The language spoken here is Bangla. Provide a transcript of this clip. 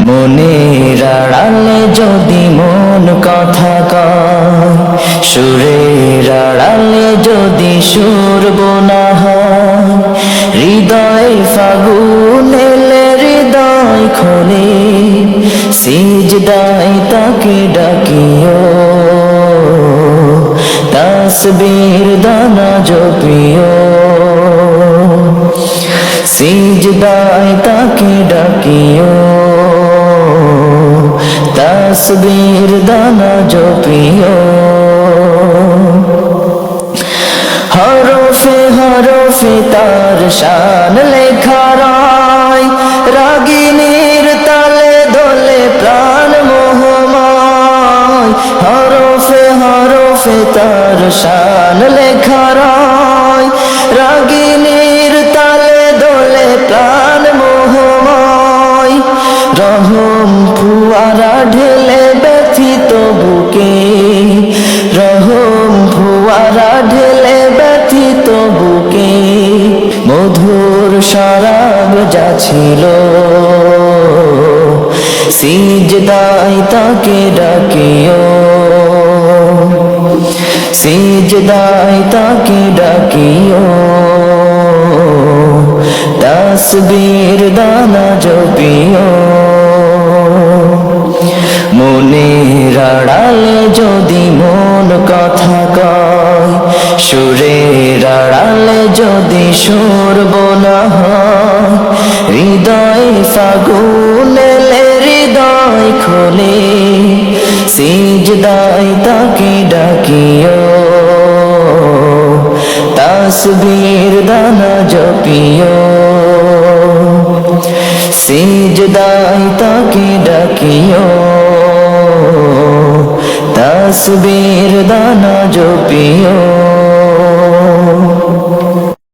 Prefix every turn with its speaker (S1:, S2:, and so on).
S1: মনের আড়ালে যদি মন কথা কয়, সুরের আড়ালে যদি সুর বোনা হয়, হৃদয় ফাগুন এলে হৃদয় খোলে, সিজদায় তাকে ডাকিও, তাসবীর দানা জপিও, সিজদায় তাকে ডাকিও, তাসবীর দানা জপিও। হরফে হরফে তার শান লেখা রয়, রাগিনীর তালে দোলে প্রাণ মোহময়। হরফে হরফে তার শান লেখা রয়, রাগিনীর তালে দোলে প্রাণ মোহময়। রহম ফুয়ারা ঢেলে ব্যথিত বুকে, রহম ফুয়ারা ঢেলে ব্যথিত বুকে, মধুর শরাব যাচ্ছিল, সিজদায় তাকে ডাকিও, সিজদায় তাকে ডাকিও, তাসবীর দানা জপিও। মনের আড়ালে যদি মন কথা কয়, সুরের আড়ালে যদি সুর বোনা হয়, হৃদয় ফাগুন এলে হৃদয় খোলে, সিজদায় তাকে ডাকিও, তাসবীর দানা জপিও, সিজদায় তাকে ডাকিও, তাসবীর দানা জপিও।